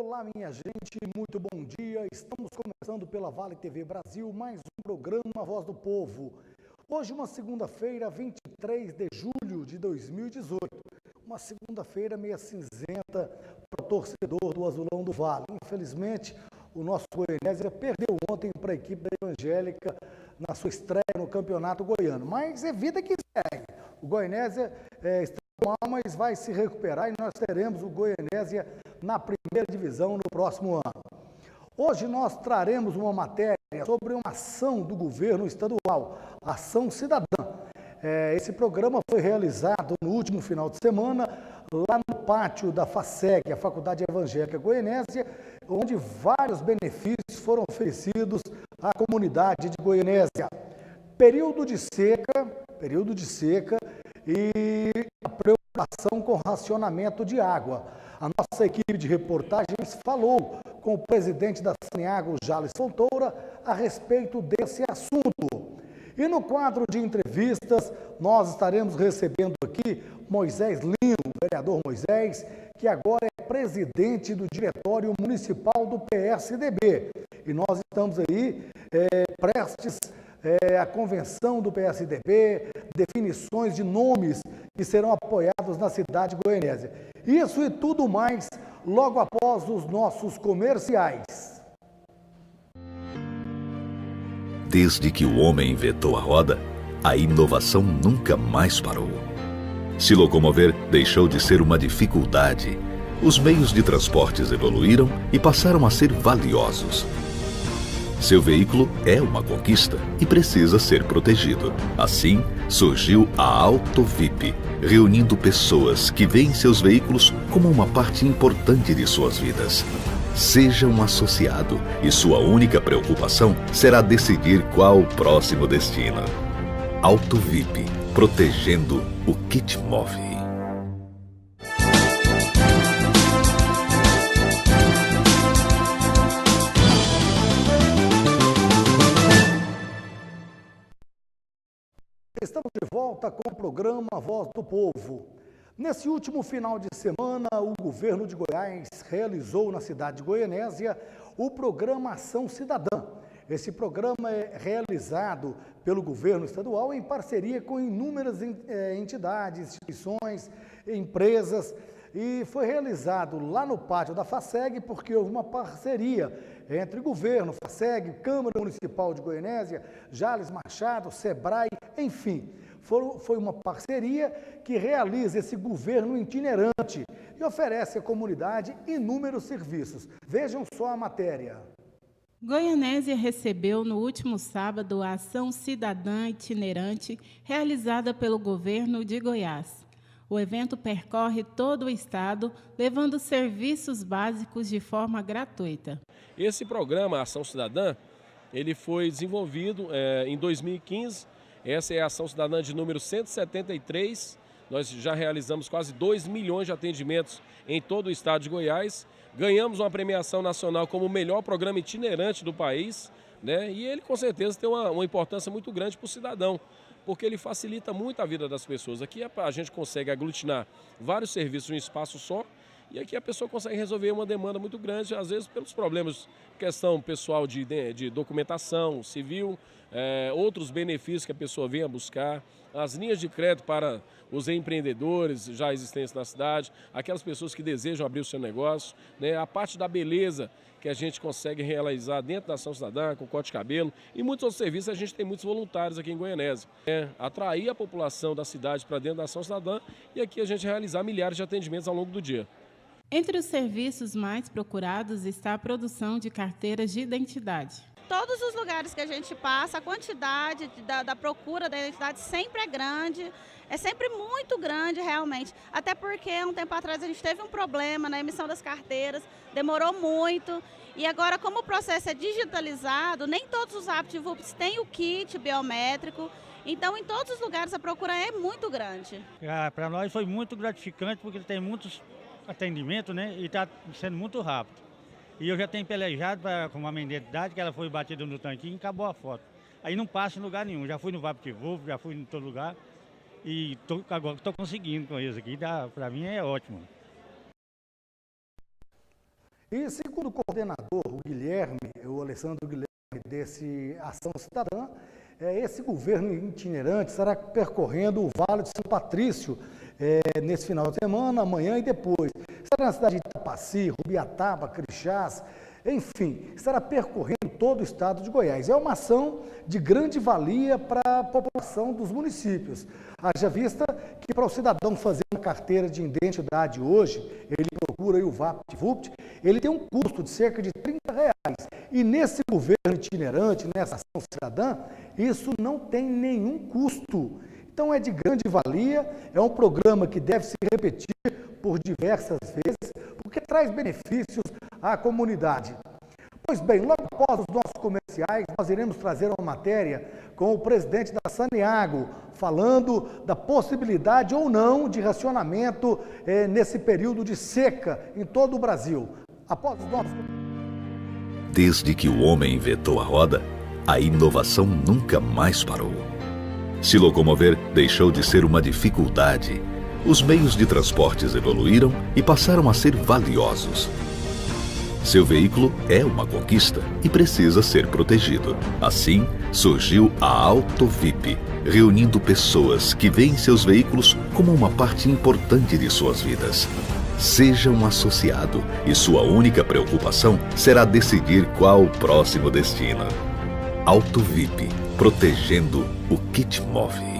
Olá, minha gente, muito bom dia. Estamos começando pela Vale TV Brasil, mais um programa Voz do Povo. Hoje, uma segunda-feira, 23 de julho de 2018. Uma segunda-feira meio cinzenta para o torcedor do Azulão do Vale. Infelizmente, o nosso Goianésia perdeu ontem para a equipe da Evangélica na sua estreia no Campeonato Goiano. Mas é vida que segue. O Goianésia está mal, mas vai se recuperar e nós teremos o Goianésia na primeira divisão no próximo ano. Hoje nós traremos uma matéria sobre uma ação do governo estadual, Ação Cidadã. Esse programa foi realizado no último final de semana, lá no pátio da FACEG, a Faculdade Evangélica Goianésia, onde vários benefícios foram oferecidos à comunidade de Goianésia. Período de seca e a preocupação com racionamento de água. A nossa equipe de reportagens falou com o presidente da Saneago, Jales Fontoura, a respeito desse assunto. E no quadro de entrevistas, nós estaremos recebendo aqui Moisés Lino, o vereador Moisés, que agora é presidente do Diretório Municipal do PSDB. E nós estamos aí prestes à convenção do PSDB, definições de nomes que serão apoiados na cidade goianésia. Isso e tudo mais logo após os nossos comerciais. Desde que o homem inventou a roda, a inovação nunca mais parou. Se locomover deixou de ser uma dificuldade. Os meios de transportes evoluíram e passaram a ser valiosos. Seu veículo é uma conquista e precisa ser protegido. Assim, surgiu a AutoVip, reunindo pessoas que veem seus veículos como uma parte importante de suas vidas. Seja um associado e sua única preocupação será decidir qual o próximo destino. AutoVip, protegendo o que te move. Estamos de volta com o programa Voz do Povo. Nesse último final de semana, o governo de Goiás realizou na cidade de Goianésia o programa Ação Cidadã. Esse programa é realizado pelo governo estadual em parceria com inúmeras entidades, instituições, empresas, e foi realizado lá no pátio da FACEG porque houve uma parceria entre governo, FACEG, Câmara Municipal de Goianésia, Jales Machado, Sebrae, enfim. Foi uma parceria que realiza esse governo itinerante e oferece à comunidade inúmeros serviços. Vejam só a matéria. Goianésia recebeu no último sábado a Ação Cidadã Itinerante realizada pelo governo de Goiás. O evento percorre todo o estado, levando serviços básicos de forma gratuita. Esse programa, Ação Cidadã, ele foi desenvolvido em 2015. Essa é a Ação Cidadã de número 173. Nós já realizamos quase 2 milhões de atendimentos em todo o estado de Goiás. Ganhamos uma premiação nacional como o melhor programa itinerante do país, né? E ele, com certeza, tem uma importância muito grande para o cidadão, porque ele facilita muito a vida das pessoas. Aqui a gente consegue aglutinar vários serviços em um espaço só, e aqui a pessoa consegue resolver uma demanda muito grande, às vezes pelos problemas, questão pessoal de documentação civil, outros benefícios que a pessoa venha buscar, as linhas de crédito para os empreendedores já existentes na cidade, aquelas pessoas que desejam abrir o seu negócio, né? A parte da beleza que a gente consegue realizar dentro da Ação Cidadã, com corte de cabelo e muitos outros serviços. A gente tem muitos voluntários aqui em Goianésia. Atrair a população da cidade para dentro da Ação Cidadã e aqui a gente realizar milhares de atendimentos ao longo do dia. Entre os serviços mais procurados está a produção de carteiras de identidade. Todos os lugares que a gente passa, a quantidade da procura da identidade sempre é grande, é sempre muito grande realmente. Até porque um tempo atrás a gente teve um problema na emissão das carteiras, demorou muito. E agora, como o processo é digitalizado, nem todos os AptVups têm o kit biométrico. Então, em todos os lugares a procura é muito grande. Para nós foi muito gratificante porque tem muitos atendimentos, né? E está sendo muito rápido. E eu já tenho pelejado com uma minha identidade, que ela foi batida no tanquinho e acabou a foto. Aí não passa em lugar nenhum. Já fui no VaptVup, já fui em todo lugar. E agora estou conseguindo com isso aqui. Para mim é ótimo. E segundo o coordenador, o Alessandro Guilherme, desse Ação Cidadã, esse governo itinerante estará percorrendo o Vale de São Patrício nesse final de semana, amanhã e depois. Estará na cidade de Itapaci, Rubiataba, Crixás, enfim, estará percorrendo todo o estado de Goiás. É uma ação de grande valia para a população dos municípios. Haja vista que para o cidadão fazer uma carteira de identidade hoje, ele procura aí o VaptVupt, ele tem um custo de cerca de R$30. E nesse governo itinerante, nessa ação cidadã, isso não tem nenhum custo. Então é de grande valia, é um programa que deve se repetir por diversas vezes, porque traz benefícios à comunidade. Pois bem, logo após os nossos comerciais, nós iremos trazer uma matéria com o presidente da Saneago, falando da possibilidade ou não de racionamento nesse período de seca em todo o Brasil. Após os nossos... Desde que o homem inventou a roda, a inovação nunca mais parou. Se locomover deixou de ser uma dificuldade. Os meios de transportes evoluíram e passaram a ser valiosos. Seu veículo é uma conquista e precisa ser protegido. Assim, surgiu a AutoVip, reunindo pessoas que veem seus veículos como uma parte importante de suas vidas. Seja um associado e sua única preocupação será decidir qual o próximo destino. AutoVip, protegendo o que te move.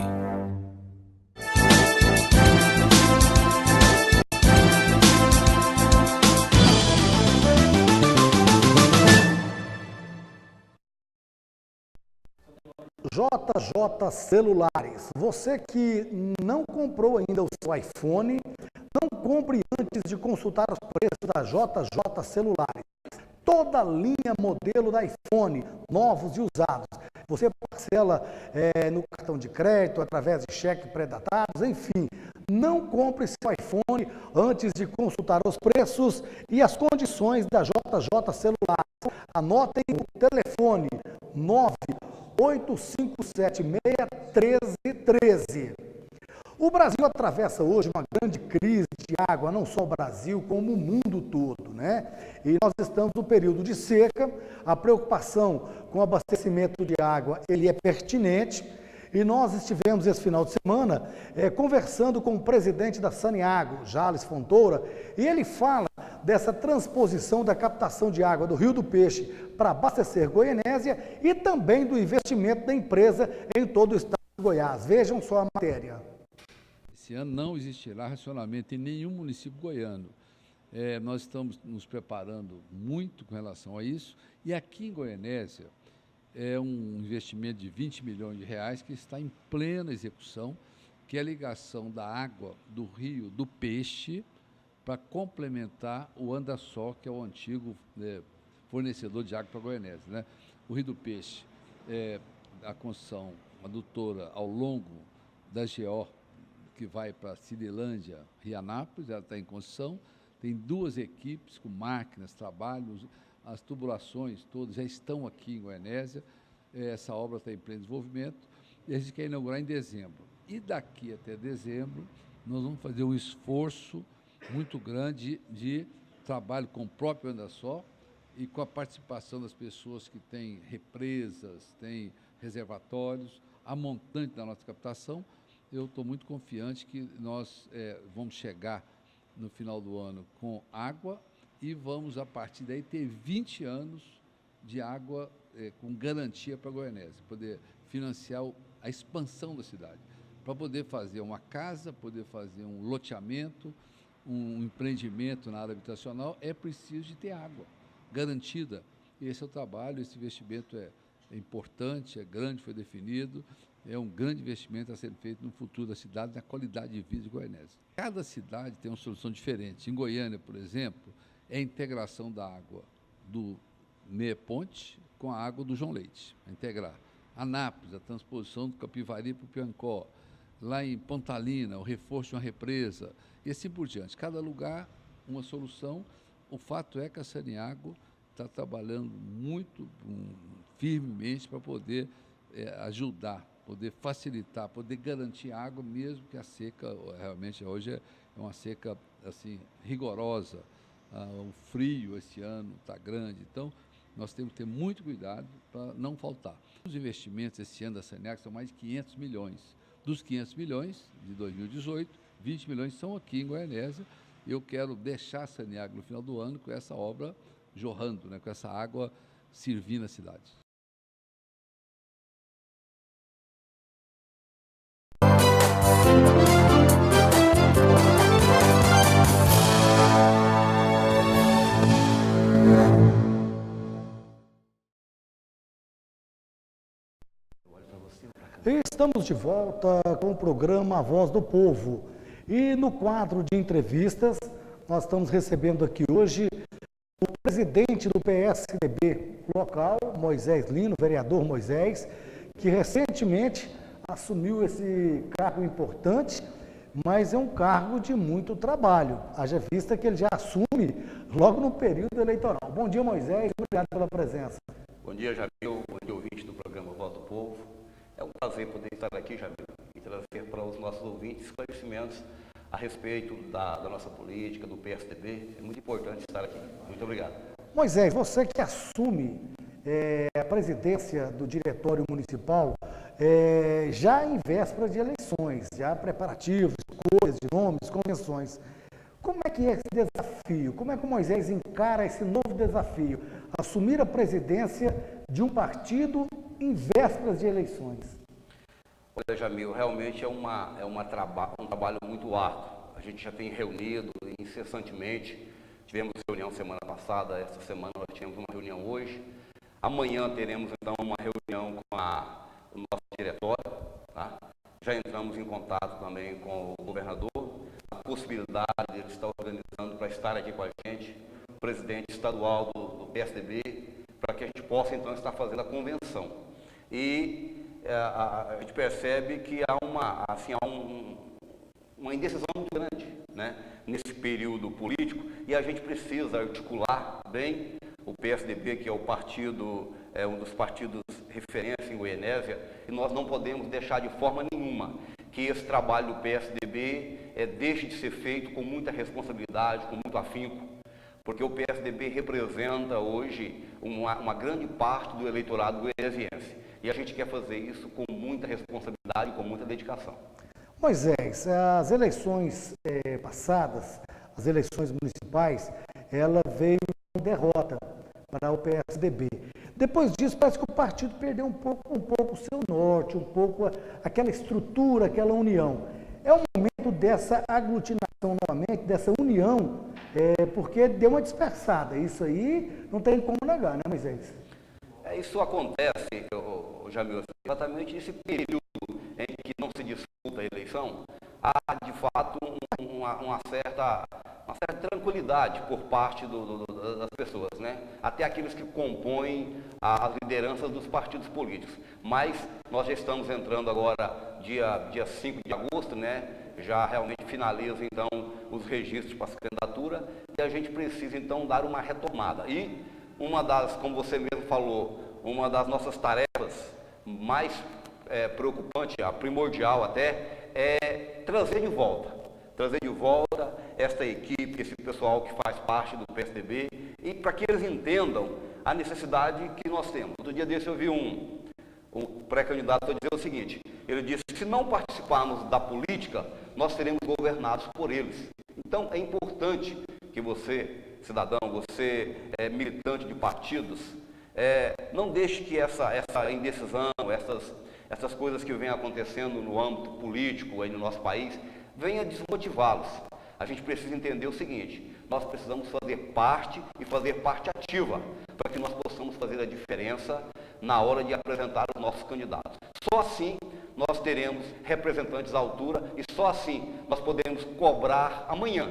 JJ Celulares. Você que não comprou ainda o seu iPhone, não compre antes de consultar os preços da JJ Celulares. Toda a linha modelo da iPhone, novos e usados. Você parcela no cartão de crédito, através de cheque pré-datados, enfim. Não compre seu iPhone antes de consultar os preços e as condições da JJ Celulares. Anotem o telefone 985761313. O Brasil atravessa hoje uma grande crise de água, não só o Brasil, como o mundo todo, né? E nós estamos no período de seca, a preocupação com o abastecimento de água, ele é pertinente, e nós estivemos esse final de semana conversando com o presidente da Saneago, Jales Fontoura, e ele fala dessa transposição da captação de água do Rio do Peixe para abastecer Goianésia e também do investimento da empresa em todo o estado de Goiás. Vejam só a matéria. Esse ano não existirá racionamento em nenhum município goiano. Nós estamos nos preparando muito com relação a isso. E aqui em Goianésia, é um investimento de 20 milhões de reais que está em plena execução, que é a ligação da água do Rio do Peixe para complementar o Andaçó, que é o antigo fornecedor de água para Goianésia, né? O Rio do Peixe, a construção adutora ao longo da GO, que vai para Cirilândia, Rianápolis, ela está em construção, tem 2 equipes com máquinas, trabalhos, as tubulações todas já estão aqui em Goianésia, essa obra está em pleno desenvolvimento, e a gente quer inaugurar em dezembro. E daqui até dezembro, nós vamos fazer um esforço muito grande de trabalho com o próprio Andaçó e com a participação das pessoas que têm represas, têm reservatórios, a montante da nossa captação. Eu estou muito confiante que nós vamos chegar no final do ano com água e vamos, a partir daí, ter 20 anos de água com garantia para Goianésia, poder financiar a expansão da cidade, para poder fazer uma casa, poder fazer um loteamento, um empreendimento na área habitacional, é preciso de ter água garantida. E esse é o trabalho, esse investimento é importante, é grande, foi definido, é um grande investimento a ser feito no futuro da cidade, na qualidade de vida de Goianésia. Cada cidade tem uma solução diferente. Em Goiânia, por exemplo, é a integração da água do Meia Ponte com a água do João Leite, a integrar. Anápolis, a transposição do Capivari para o Piancó. Lá em Pontalina, o reforço de uma represa, e assim por diante. Cada lugar, uma solução. O fato é que a Saneago está trabalhando muito firmemente para poder ajudar, poder facilitar, poder garantir água, mesmo que a seca, realmente hoje é uma seca assim, rigorosa. o frio esse ano está grande, então nós temos que ter muito cuidado para não faltar. Os investimentos esse ano da Saneago são mais de 500 milhões. Dos 500 milhões de 2018, 20 milhões são aqui em Goianésia. Eu quero deixar a Saneago no final do ano com essa obra jorrando, né, com essa água servindo a cidade. Estamos de volta com o programa A Voz do Povo. E no quadro de entrevistas, nós estamos recebendo aqui hoje o presidente do PSDB local, Moisés Lino, vereador Moisés, que recentemente assumiu esse cargo importante, mas é um cargo de muito trabalho, haja vista que ele já assume logo no período eleitoral. Bom dia, Moisés, obrigado pela presença. Bom dia, Jamil, bom dia, ouvinte do programa Voz do Povo. É um prazer poder estar aqui, Jamil, e trazer para os nossos ouvintes esclarecimentos a respeito da nossa política, do PSDB. É muito importante estar aqui. Muito obrigado. Moisés, você que assume a presidência do Diretório Municipal, já em véspera de eleições, já preparativos, escolhas de nomes, convenções. Como é que é esse desafio? Como é que o Moisés encara esse novo desafio? Assumir a presidência de um partido em vésperas de eleições. Olha, Jamil, realmente é um trabalho muito árduo. A gente já tem reunido incessantemente, tivemos reunião semana passada, essa semana nós tivemos uma reunião hoje. Amanhã teremos então uma reunião com o nosso diretório, tá? Já entramos em contato também com o governador, a possibilidade de ele estar organizando para estar aqui com a gente, o presidente estadual do PSDB, para que a gente possa então estar fazendo a convenção. E a gente percebe que há uma indecisão muito grande, né, nesse período político, e a gente precisa articular bem o PSDB, que é o partido, um dos partidos referência em Goianésia, e nós não podemos deixar de forma nenhuma que esse trabalho do PSDB deixe de ser feito com muita responsabilidade, com muito afinco, porque o PSDB representa hoje uma grande parte do eleitorado goianesiense. E a gente quer fazer isso com muita responsabilidade e com muita dedicação. Moisés, as eleições passadas, as eleições municipais, ela veio com derrota para o PSDB. Depois disso, parece que o partido perdeu um pouco o seu norte, um pouco aquela estrutura, aquela união. É o momento dessa aglutinação novamente, dessa união, porque deu uma dispersada. Isso aí não tem como negar, né, Moisés? Isso acontece, Jamil, exatamente nesse período em que não se disputa a eleição, há de fato uma certa tranquilidade por parte das pessoas, né? Até aqueles que compõem as lideranças dos partidos políticos. Mas nós já estamos entrando agora, dia 5 de agosto, né? Já realmente finaliza então os registros para essa candidatura e a gente precisa então dar uma retomada. E como você mesmo falou, uma das nossas tarefas mais preocupante, a primordial até, é trazer de volta esta equipe, esse pessoal que faz parte do PSDB, e para que eles entendam a necessidade que nós temos. Outro dia desse eu vi um pré-candidato dizer o seguinte, ele disse que se não participarmos da política, nós seremos governados por eles. Então é importante que você, cidadão, você militante de partidos, não deixe que essa indecisão, essas coisas que vêm acontecendo no âmbito político aí no nosso país, venha desmotivá-los. A gente precisa entender o seguinte, nós precisamos fazer parte e fazer parte ativa, para que nós possamos fazer a diferença na hora de apresentar os nossos candidatos. Só assim nós teremos representantes à altura e só assim nós podemos cobrar amanhã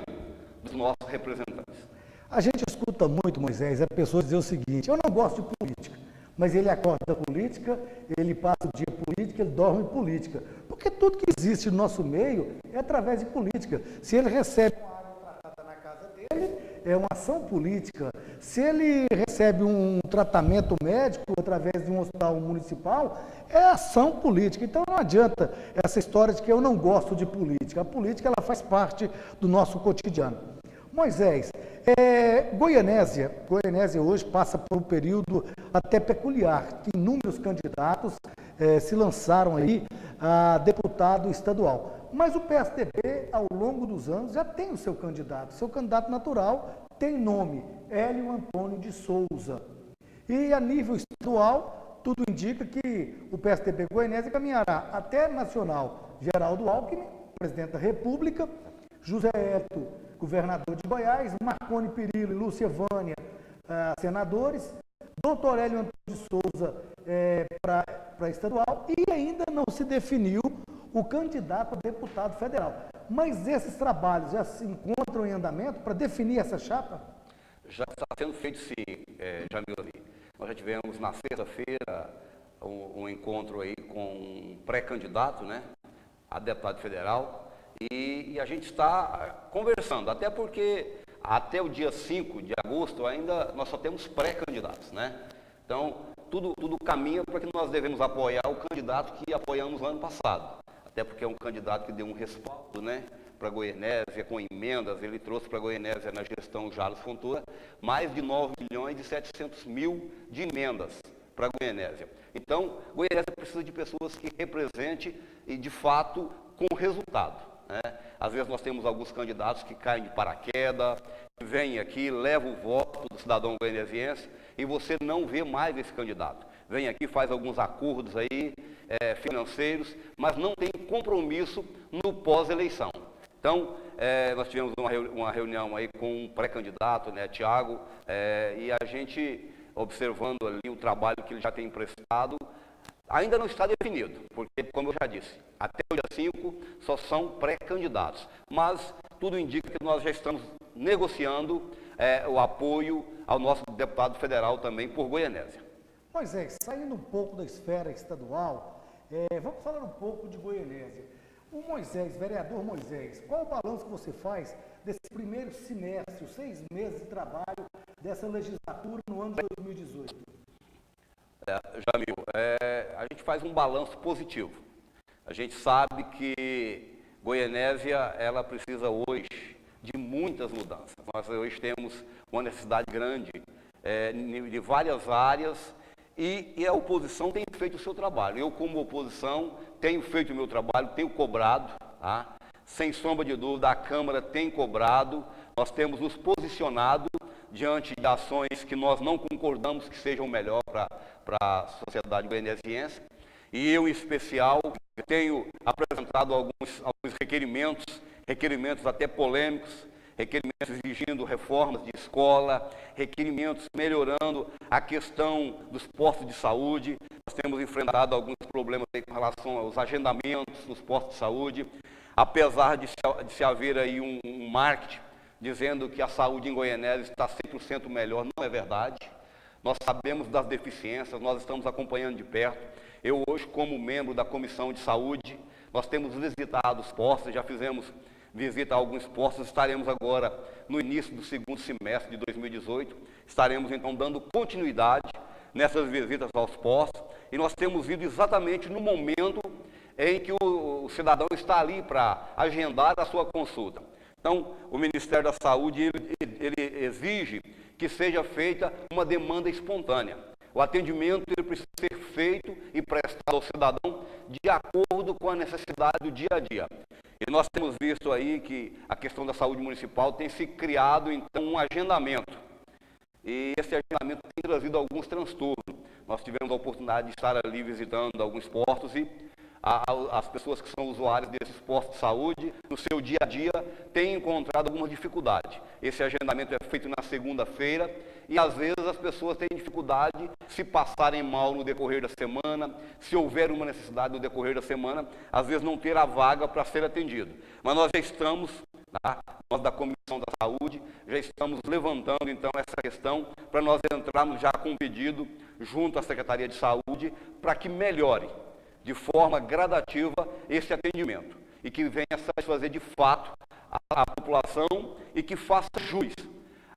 dos nossos representantes. A gente escuta muito, Moisés, a pessoa dizer o seguinte, eu não gosto de política, mas ele acorda política, ele passa o dia política, ele dorme política. Porque tudo que existe no nosso meio é através de política. Se ele recebe uma água tratada na casa dele, é uma ação política. Se ele recebe um tratamento médico através de um hospital municipal, é ação política. Então não adianta essa história de que eu não gosto de política. A política ela faz parte do nosso cotidiano. Moisés, Goianésia hoje passa por um período até peculiar, que inúmeros candidatos se lançaram aí a deputado estadual. Mas o PSDB, ao longo dos anos, já tem o seu candidato natural tem nome, Hélio Antônio de Souza. E a nível estadual, tudo indica que o PSDB Goianésia caminhará até nacional Geraldo Alckmin, presidente da República, José Hélio, governador de Goiás, Marconi Perillo e Lúcia Vânia, senadores, doutor Hélio Antônio de Souza para estadual, e ainda não se definiu o candidato a deputado federal. Mas esses trabalhos já se encontram em andamento para definir essa chapa? Já está sendo feito, sim, Jamil. Nós já tivemos na sexta-feira um encontro aí com um pré-candidato, né, a deputado federal, e a gente está conversando, até porque até o dia 5 de agosto ainda nós só temos pré-candidatos, né? Então, tudo caminha para que nós devemos apoiar o candidato que apoiamos no ano passado, até porque é um candidato que deu um respaldo, né, para Goianésia, com emendas. Ele trouxe para Goianésia, na gestão Jales Fontoura, mais de 9.700.000 de emendas para Goianésia. Então, Goianésia precisa de pessoas que representem e, de fato, com resultado, né? Às vezes nós temos alguns candidatos que caem de paraquedas, que vêm aqui, levam o voto do cidadão goianesiense e você não vê mais esse candidato. Vem aqui, faz alguns acordos aí, financeiros, mas não tem compromisso no pós-eleição. Então, nós tivemos uma reunião aí com um pré-candidato, né, Tiago, e a gente, observando ali o trabalho que ele já tem prestado, ainda não está definido, porque, como eu já disse, até o dia 5 só são pré-candidatos. Mas tudo indica que nós já estamos negociando o apoio ao nosso deputado federal também por Goianésia. Moisés, saindo um pouco da esfera estadual, vamos falar um pouco de Goianésia. O Moisés, vereador Moisés, qual o balanço que você faz desse primeiro semestre, os 6 meses de trabalho dessa legislatura no ano de 2018? Jamil, a gente faz um balanço positivo. A gente sabe que Goianésia, ela precisa hoje de muitas mudanças. Nós hoje temos uma necessidade grande de várias áreas e a oposição tem feito o seu trabalho. Eu, como oposição, tenho feito o meu trabalho, tenho cobrado, tá? Sem sombra de dúvida, a Câmara tem cobrado, nós temos nos posicionado diante de ações que nós não concordamos que sejam melhor para a sociedade goianesiense. E eu, em especial, tenho apresentado alguns requerimentos até polêmicos, requerimentos exigindo reformas de escola, requerimentos melhorando a questão dos postos de saúde. Nós temos enfrentado alguns problemas aí com relação aos agendamentos nos postos de saúde, apesar de se haver aí um marketing dizendo que a saúde em Goianésia está 100% melhor. Não é verdade. Nós sabemos das deficiências, nós estamos acompanhando de perto. Eu hoje, como membro da Comissão de Saúde, nós temos visitado os postos, já fizemos visita a alguns postos, estaremos agora no início do segundo semestre de 2018, estaremos então dando continuidade nessas visitas aos postos, e nós temos ido exatamente no momento em que o cidadão está ali para agendar a sua consulta. Então, o Ministério da Saúde, ele exige que seja feita uma demanda espontânea. O atendimento ele precisa ser feito e prestado ao cidadão de acordo com a necessidade do dia a dia. E nós temos visto aí que a questão da saúde municipal tem se criado, então, um agendamento. E esse agendamento tem trazido alguns transtornos. Nós tivemos a oportunidade de estar ali visitando alguns postos e as pessoas que são usuários desses postos de saúde, no seu dia a dia, têm encontrado alguma dificuldade. Esse agendamento é feito na segunda-feira e, às vezes, as pessoas têm dificuldade se passarem mal no decorrer da semana, se houver uma necessidade no decorrer da semana, às vezes não ter a vaga para ser atendido. Mas nós já estamos, nós da Comissão da Saúde, já estamos levantando, então, essa questão para nós entrarmos já com um pedido junto à Secretaria de Saúde para que melhore de forma gradativa esse atendimento e que venha satisfazer de fato a população e que faça jus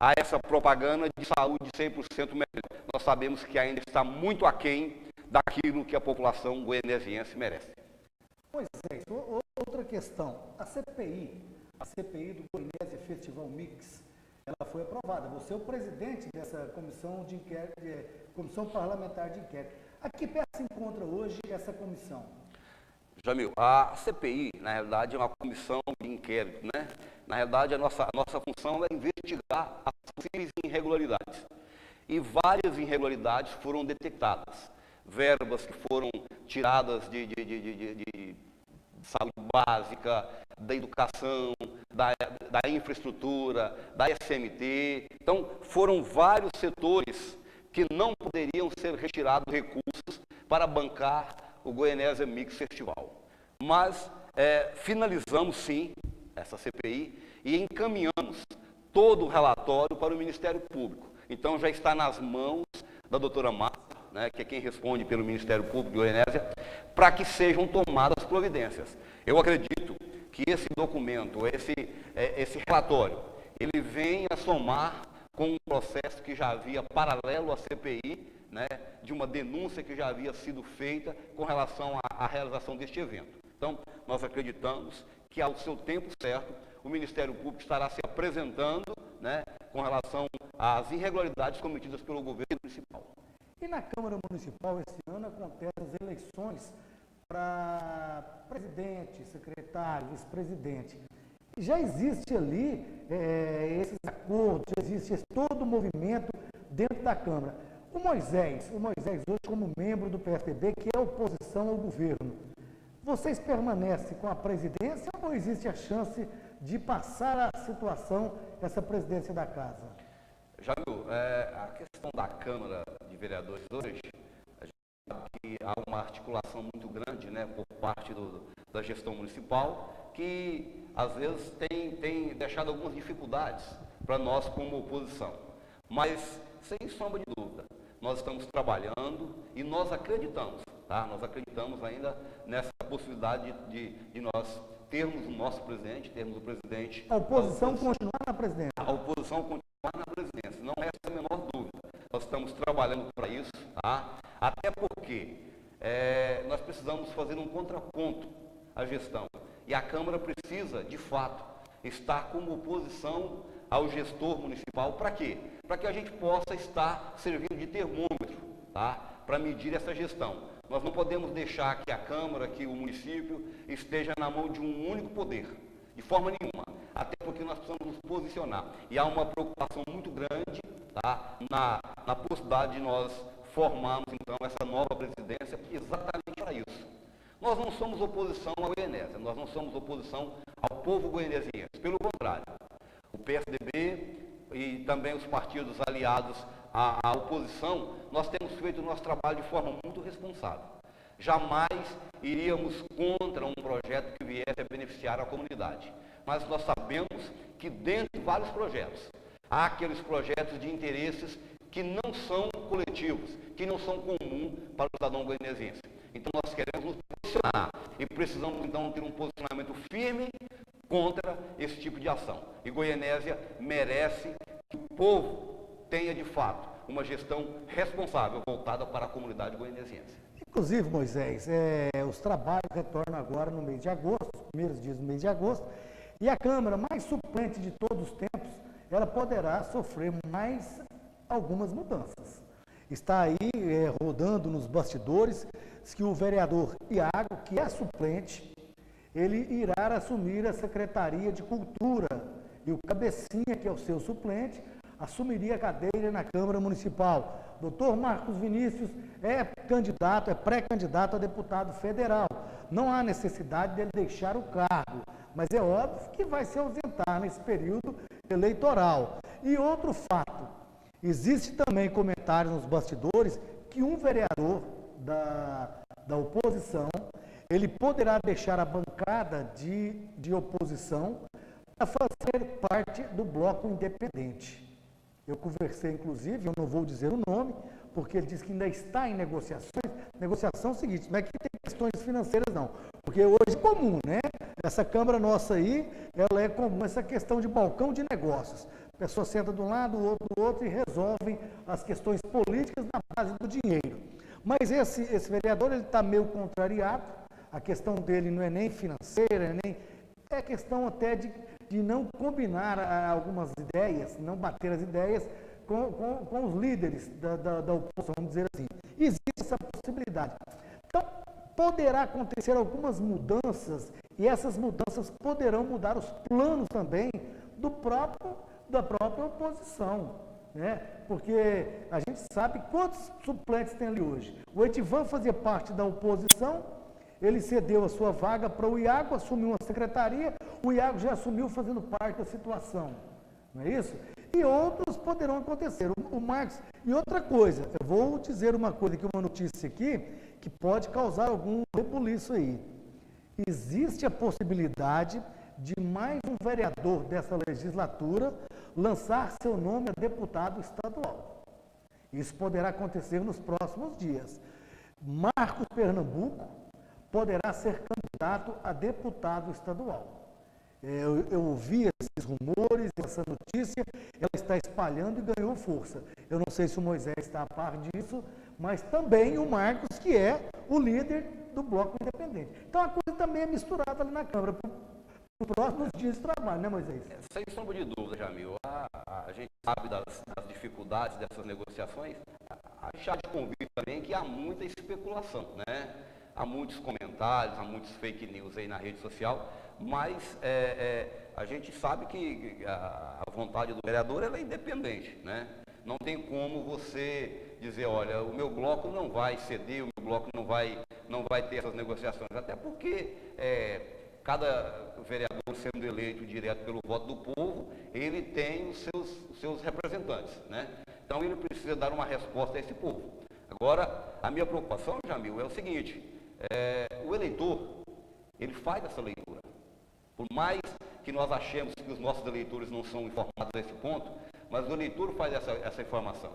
a essa propaganda de saúde 100% melhor. Nós sabemos que ainda está muito aquém daquilo que a população goianesiense merece. Moisés, outra questão, a CPI do Goianésia Festival Mix, ela foi aprovada. Você é o presidente dessa comissão de inquérito, comissão parlamentar de inquérito. A que pé se encontra hoje essa comissão? Jamil, a CPI, na realidade, é uma comissão de inquérito, né? Na realidade, a nossa função é investigar as possíveis irregularidades. E várias irregularidades foram detectadas. Verbas que foram tiradas de saúde básica, da educação, da infraestrutura, da SMT. Então, foram vários setores que não poderiam ser retirados recursos para bancar o Goianésia Mix Festival. Mas finalizamos, sim, essa CPI e encaminhamos todo o relatório para o Ministério Público. Então, já está nas mãos da doutora Márcia, né, que é quem responde pelo Ministério Público de Goianésia, para que sejam tomadas providências. Eu acredito que esse documento, esse relatório, ele vem a somar com um processo que já havia paralelo à CPI, né, de uma denúncia que já havia sido feita com relação à realização deste evento. Então, nós acreditamos que ao seu tempo certo, o Ministério Público estará se apresentando, né, com relação às irregularidades cometidas pelo governo municipal. E na Câmara Municipal, esse ano, acontecem as eleições para presidente, secretário, vice-presidente. Já existe ali esses acordos, já existe todo o movimento dentro da Câmara. O Moisés hoje como membro do PSDB, que é oposição ao governo, vocês permanecem com a presidência ou existe a chance de passar a situação, essa presidência da casa? Jamil, a questão da Câmara de Vereadores hoje, a gente sabe que há uma articulação muito grande, né, por parte da gestão municipal, que às vezes tem deixado algumas dificuldades para nós como oposição. Mas, sem sombra de dúvida, nós estamos trabalhando e nós acreditamos, tá? Nós acreditamos ainda nessa possibilidade de nós termos o nosso presidente, termos o presidente... A oposição continuar na presidência. A oposição continuar na presidência, não resta a menor dúvida. Nós estamos trabalhando para isso, tá? Até porque nós precisamos fazer um contraponto à gestão. E a Câmara precisa, de fato, estar como oposição ao gestor municipal. Para quê? Para que a gente possa estar servindo de termômetro, tá? Para medir essa gestão. Nós não podemos deixar que a Câmara, que o município, esteja na mão de um único poder, de forma nenhuma. Até porque nós precisamos nos posicionar. E há uma preocupação muito grande, tá, na possibilidade de nós formarmos, então, essa nova presidência, exatamente para isso. Nós não somos oposição à Goianésia, nós não somos oposição ao povo goianesiense. Pelo contrário, o PSDB e também os partidos aliados à oposição, nós temos feito o nosso trabalho de forma muito responsável. Jamais iríamos contra um projeto que viesse a beneficiar a comunidade. Mas nós sabemos que dentro de vários projetos, há aqueles projetos de interesses que não são coletivos, que não são comuns para o cidadão goianesiense. Então nós queremos nos posicionar e precisamos então ter um posicionamento firme contra esse tipo de ação. E Goianésia merece que o povo tenha de fato uma gestão responsável voltada para a comunidade goianesiense. Inclusive, Moisés, os trabalhos retornam agora no mês de agosto, os primeiros dias do mês de agosto, e a Câmara mais suplente de todos os tempos, ela poderá sofrer mais algumas mudanças. Está aí rodando nos bastidores que o vereador Iago, que é suplente, ele irá assumir a Secretaria de Cultura e o Cabecinha, que é o seu suplente, assumiria a cadeira na Câmara Municipal. Dr. Marcos Vinícius é pré-candidato a deputado federal. Não há necessidade dele deixar o cargo, mas é óbvio que vai se ausentar nesse período eleitoral. E outro fato, existe também comentários nos bastidores que um vereador da oposição, ele poderá deixar a bancada de oposição para fazer parte do bloco independente. Eu conversei, inclusive, eu não vou dizer o nome, porque ele disse que ainda está em negociações. Negociação é o seguinte, não é que tem questões financeiras, não. Porque hoje é comum, né? Essa Câmara nossa aí, ela é comum, essa questão de balcão de negócios. A pessoa senta de um lado, o outro do outro e resolvem as questões políticas na base do dinheiro. Mas esse vereador, ele está meio contrariado. A questão dele não é nem financeira, é questão até de não combinar algumas ideias, não bater as ideias com os líderes da oposição, vamos dizer assim. Existe essa possibilidade. Então, poderá acontecer algumas mudanças, e essas mudanças poderão mudar os planos também da própria oposição, né? Porque a gente sabe quantos suplentes tem ali hoje. O Edivan fazia parte da oposição, ele cedeu a sua vaga para o Iago, assumiu uma secretaria, o Iago já assumiu fazendo parte da situação, não é isso? E outros poderão acontecer. O Marcos, e outra coisa, eu vou dizer uma coisa aqui, uma notícia aqui, que pode causar algum rebuliço aí. Existe a possibilidade de mais um vereador dessa legislatura lançar seu nome a deputado estadual. Isso poderá acontecer nos próximos dias. Marcos Pernambuco poderá ser candidato a deputado estadual. Eu ouvi esses rumores, essa notícia, ela está espalhando e ganhou força. Eu não sei se o Moisés está a par disso, mas também o Marcos, que é o líder do Bloco Independente. Então a coisa também é misturada ali na Câmara, para os próximos dias de trabalho, né, Moisés? Sem sombra de dúvida, Jamil. A gente sabe das dificuldades dessas negociações. A chá de convite também que há muita especulação, né? Há muitos comentários, há muitos fake news aí na rede social, mas a gente sabe que a vontade do vereador ela é independente, né? Não tem como você dizer, olha, o meu bloco não vai ceder, o meu bloco não vai ter essas negociações, até porque cada vereador sendo eleito direto pelo voto do povo, ele tem os seus representantes, né? Então ele precisa dar uma resposta a esse povo. Agora, a minha preocupação, Jamil, é o seguinte, o eleitor, ele faz essa leitura. Por mais que nós achemos que os nossos eleitores não são informados a esse ponto, mas o eleitor faz essa informação.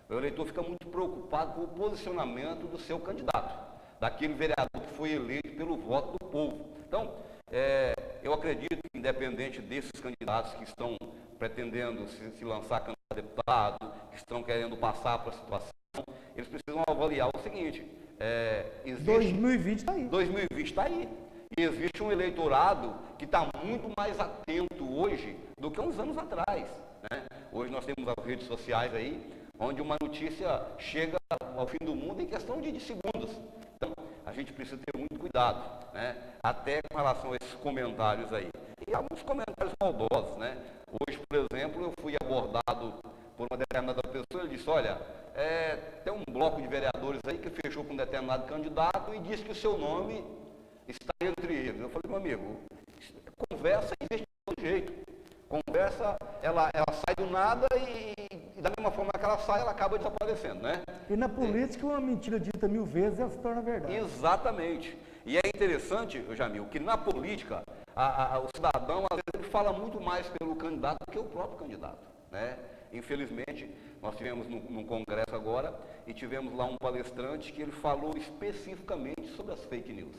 O eleitor fica muito preocupado com o posicionamento do seu candidato, daquele vereador que foi eleito pelo voto do povo. Então, eu acredito que, independente desses candidatos que estão pretendendo se lançar candidato a deputado, que estão querendo passar para a situação, eles precisam avaliar o seguinte, 2020 está aí. 2020 está aí. E existe um eleitorado que está muito mais atento hoje do que uns anos atrás, né? Hoje nós temos as redes sociais aí, onde uma notícia chega ao fim do mundo em questão de segundos. Então, a gente precisa ter muito cuidado, né? Até com relação a esses comentários aí. E alguns comentários maldosos, né? Hoje, por exemplo, eu fui abordado por uma determinada pessoa, ele disse, olha, tem um bloco de vereadores aí que fechou com um determinado candidato e disse que o seu nome está entre eles. Eu falei, meu amigo, conversa existe de todo jeito. Conversa, ela sai do nada e da mesma forma que ela sai, ela acaba desaparecendo, né? E na política, uma mentira dita 1000 vezes, ela se torna verdade. Exatamente. E é interessante, Jamil, que na política, o cidadão, às vezes, ele fala muito mais pelo candidato do que o próprio candidato, né? Infelizmente, nós tivemos num congresso agora, e tivemos lá um palestrante que ele falou especificamente sobre as fake news,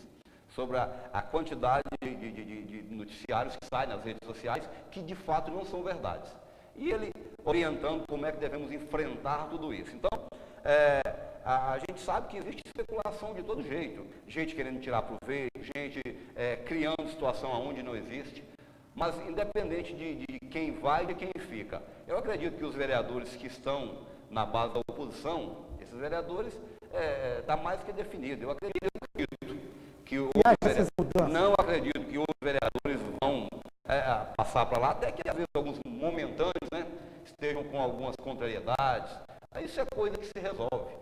sobre a quantidade de noticiários que saem nas redes sociais, que de fato não são verdades. E ele orientando como é que devemos enfrentar tudo isso. Então, a gente sabe que existe especulação de todo jeito, gente querendo tirar proveito, gente criando situação onde não existe, mas independente de quem vai e de quem fica, eu acredito que os vereadores que estão na base da oposição, esses vereadores, está mais que definido. Eu acredito que não acredito que outros vereadores vão passar para lá, até que às vezes alguns momentâneos, né, estejam com algumas contrariedades. Isso é coisa que se resolve.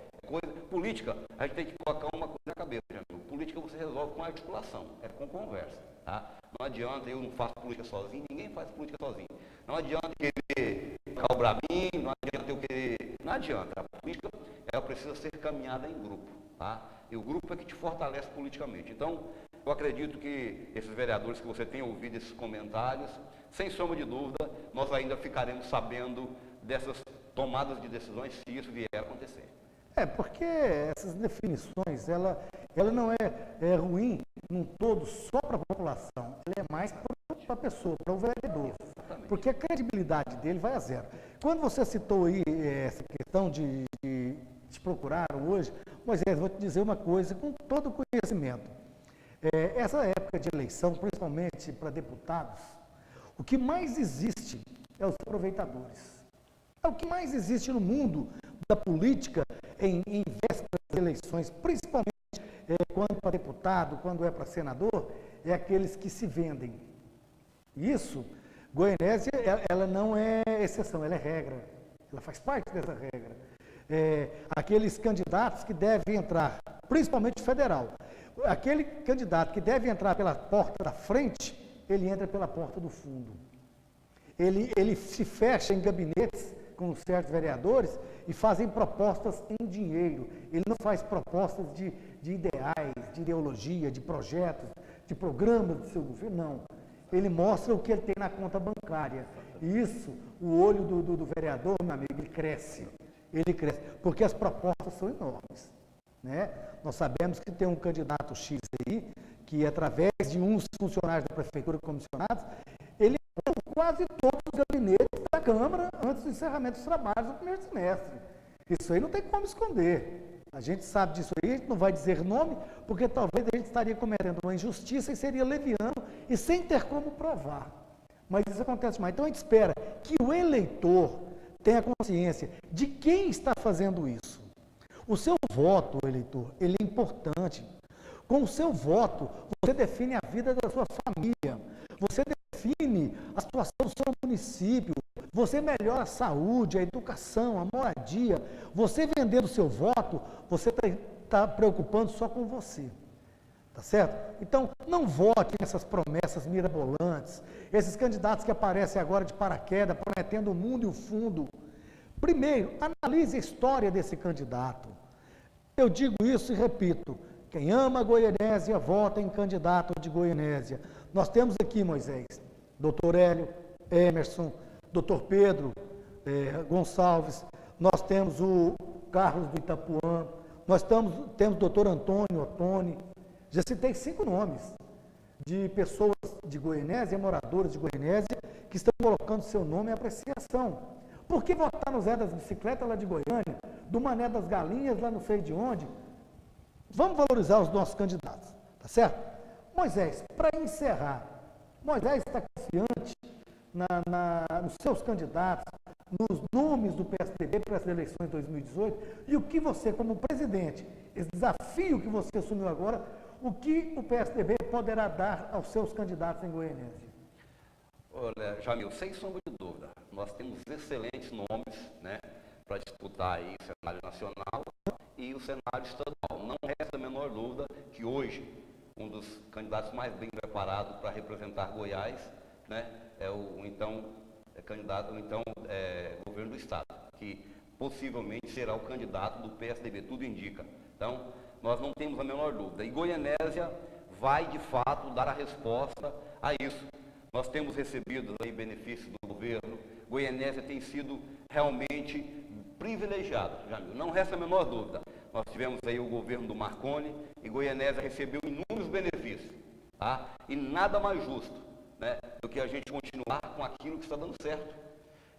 Política, a gente tem que colocar uma coisa na cabeça, Jamil. Política você resolve com articulação, com conversa. Tá? Não adianta, eu não faço política sozinho, ninguém faz política sozinho. Não adianta querer ficar para mim, não adianta eu querer. Não adianta. A política ela precisa ser caminhada em grupo. Tá? E o grupo é que te fortalece politicamente. Então, eu acredito que esses vereadores que você tem ouvido esses comentários, sem sombra de dúvida, nós ainda ficaremos sabendo dessas tomadas de decisões se isso vier a acontecer. Porque essas definições, ela não é ruim num todo só para a população, ela é mais para a pessoa, para o vereador. Exatamente. Porque a credibilidade dele vai a zero. Quando você citou aí essa questão de te procurar hoje, Moisés, vou te dizer uma coisa com todo o conhecimento. Essa época de eleição, principalmente para deputados, O que mais existe é os aproveitadores. É o que mais existe no mundo da política em vésperas de eleições, principalmente quando para deputado, quando é para senador, é aqueles que se vendem. Isso, Goianésia, ela não é exceção, ela é regra. Ela faz parte dessa regra. Aqueles candidatos que devem entrar, principalmente federal, aquele candidato que deve entrar pela porta da frente, ele entra pela porta do fundo. Ele se fecha em gabinetes com certos vereadores e fazem propostas em dinheiro. Ele não faz propostas de ideais, de ideologia, de projetos, de programas do seu governo, não. Ele mostra o que ele tem na conta bancária. E isso, o olho do vereador, meu amigo, ele cresce, porque as propostas são enormes. Né? Nós sabemos que tem um candidato X aí, que através de uns funcionários da prefeitura comissionados, ele quase todos os gabinetes da Câmara antes do encerramento dos trabalhos do primeiro semestre. Isso aí não tem como esconder. A gente sabe disso aí, a gente não vai dizer nome, porque talvez a gente estaria cometendo uma injustiça e seria leviano e sem ter como provar. Mas isso acontece mais. Então a gente espera que o eleitor tenha consciência de quem está fazendo isso. O seu voto, eleitor, ele é importante. Com o seu voto, você define a vida da sua família, você define a situação do seu município, você melhora a saúde, a educação, a moradia. Você vendendo o seu voto, você está preocupando só com você. Tá certo? Então, não vote nessas promessas mirabolantes, esses candidatos que aparecem agora de paraquedas, prometendo o mundo e o fundo. Primeiro, analise a história desse candidato. Eu digo isso e repito, quem ama Goianésia, vota em candidato de Goianésia. Nós temos aqui, Moisés, doutor Hélio, Emerson, doutor Pedro Gonçalves, nós temos o Carlos do Itapuã, nós temos o doutor Antônio Ottoni. Já citei 5 nomes de pessoas de Goianésia, moradores de Goianésia, que estão colocando seu nome em apreciação. Por que votar no Zé das Bicicletas lá de Goiânia, do Mané das Galinhas lá não sei de onde? Vamos valorizar os nossos candidatos, tá certo? Moisés, para encerrar, Moisés está confiante nos seus candidatos, nos nomes do PSDB para as eleições de 2018, e o que você, como presidente, esse desafio que você assumiu agora, o que o PSDB poderá dar aos seus candidatos em Goianésia? Olha, Jamil, sem sombra de dúvida, nós temos excelentes nomes, né, para disputar aí o cenário nacional e o cenário estadual. Não resta a menor dúvida que hoje um dos candidatos mais bem preparados para representar Goiás, né, é o então governo do estado, que possivelmente será o candidato do PSDB, tudo indica. Então, nós não temos a menor dúvida. E Goianésia vai, de fato, dar a resposta a isso. Nós temos recebido aí benefícios do governo. Goianésia tem sido realmente privilegiado, Jamil. Não resta a menor dúvida. Nós tivemos aí o governo do Marconi e Goianésia recebeu inúmeros benefícios. Tá? E nada mais justo, né, do que a gente continuar com aquilo que está dando certo.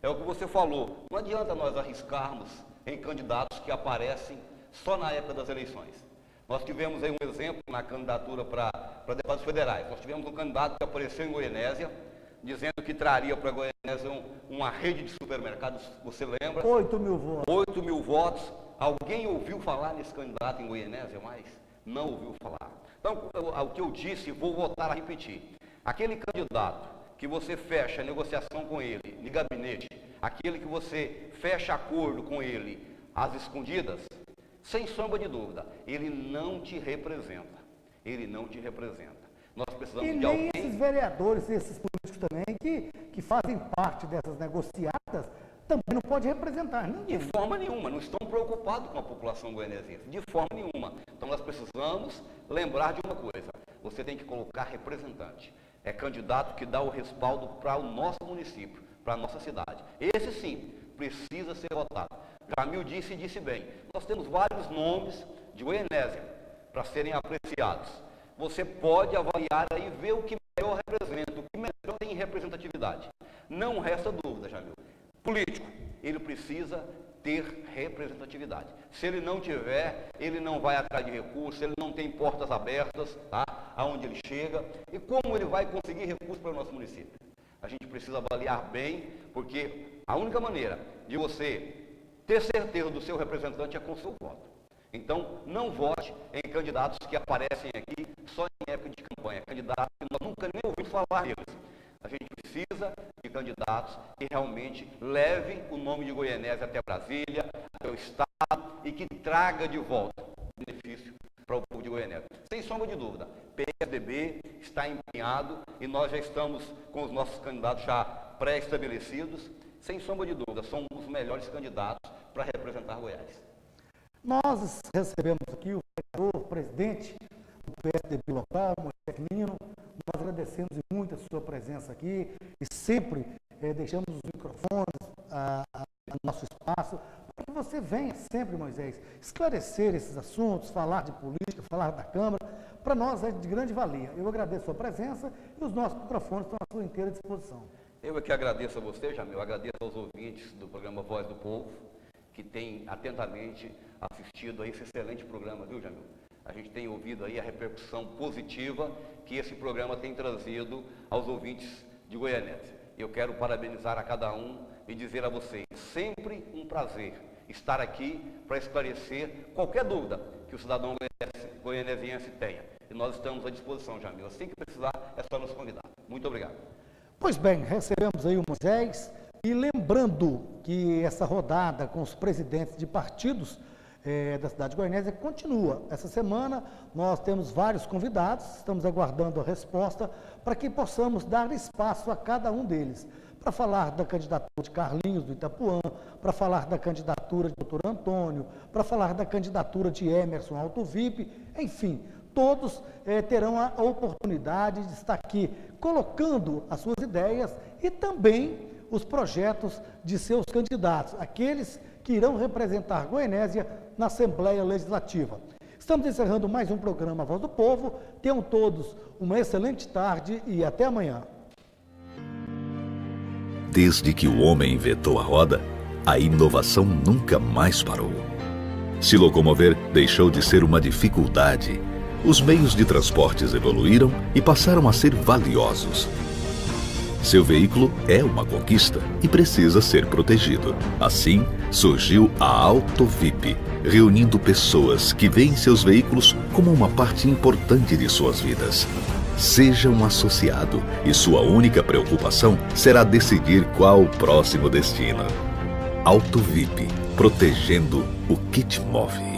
É o que você falou. Não adianta nós arriscarmos em candidatos que aparecem só na época das eleições. Nós tivemos aí um exemplo na candidatura para deputados federais. Nós tivemos um candidato que apareceu em Goianésia, dizendo que traria para Goianésia uma rede de supermercados, você lembra? 8 mil votos. 8 mil votos. Alguém ouviu falar nesse candidato em Goianésia mais? Não ouviu falar. Então, o que eu disse, vou voltar a repetir. Aquele candidato que você fecha negociação com ele, de gabinete, aquele que você fecha acordo com ele às escondidas, sem sombra de dúvida, ele não te representa. Ele não te representa. Nós precisamos de alguém... E esses vereadores, esses políticos também, que fazem parte dessas negociadas, também não pode representar ninguém. De forma nenhuma, não estão preocupados com a população goianesense, de forma nenhuma. Então nós precisamos lembrar de uma coisa, você tem que colocar representante. É candidato que dá o respaldo para o nosso município, para a nossa cidade. Esse sim, precisa ser votado. Jamil disse e disse bem, nós temos vários nomes de Goianésia para serem apreciados. Você pode avaliar aí e ver o que melhor representa, o que melhor tem representatividade. Não resta dúvida, Jamil. Político, ele precisa ter representatividade. Se ele não tiver, ele não vai atrás de recursos, ele não tem portas abertas, tá, aonde ele chega. E como ele vai conseguir recursos para o nosso município? A gente precisa avaliar bem, porque a única maneira de você ter certeza do seu representante é com o seu voto. Então, não vote em candidatos que aparecem aqui só em época de campanha, candidatos que nós nunca nem ouvimos falar deles. A gente precisa de candidatos que realmente levem o nome de Goianésia até Brasília, até o Estado, e que traga de volta benefício para o povo de Goianésia. Sem sombra de dúvida, PSDB está empenhado e nós já estamos com os nossos candidatos já pré-estabelecidos. Sem sombra de dúvida, são os melhores candidatos para representar Goiás. Nós recebemos aqui o vereador, o presidente do PSDB local, Moisés Nino. Nós agradecemos muito a sua presença aqui e sempre deixamos os microfones no nosso espaço para que você venha sempre, Moisés, esclarecer esses assuntos, falar de política, falar da Câmara. Para nós é de grande valia. Eu agradeço a sua presença e os nossos microfones estão à sua inteira disposição. Eu é que agradeço a você, Jamil, agradeço aos ouvintes do programa Voz do Povo, que têm atentamente assistido a esse excelente programa, viu, Jamil? A gente tem ouvido aí a repercussão positiva que esse programa tem trazido aos ouvintes de Goianésia. Eu quero parabenizar a cada um e dizer a vocês, sempre um prazer estar aqui para esclarecer qualquer dúvida que o cidadão goianesiense tenha. E nós estamos à disposição, Jamil. Assim que precisar, é só nos convidar. Muito obrigado. Pois bem, recebemos aí o Moisés e lembrando que essa rodada com os presidentes de partidos da cidade de Goianésia continua. Essa semana nós temos vários convidados, estamos aguardando a resposta para que possamos dar espaço a cada um deles. Para falar da candidatura de Carlinhos do Itapuã, para falar da candidatura de Dr. Antônio, para falar da candidatura de Emerson Alto VIP, enfim, todos terão a oportunidade de estar aqui colocando as suas ideias e também os projetos de seus candidatos, aqueles que irão representar Goianésia na Assembleia Legislativa. Estamos encerrando mais um programa Voz do Povo. Tenham todos uma excelente tarde e até amanhã. Desde que o homem inventou a roda, a inovação nunca mais parou. Se locomover deixou de ser uma dificuldade. Os meios de transportes evoluíram e passaram a ser valiosos. Seu veículo é uma conquista e precisa ser protegido. Assim, surgiu a Auto VIP, reunindo pessoas que veem seus veículos como uma parte importante de suas vidas. Seja um associado e sua única preocupação será decidir qual o próximo destino. Auto VIP, protegendo o que te move.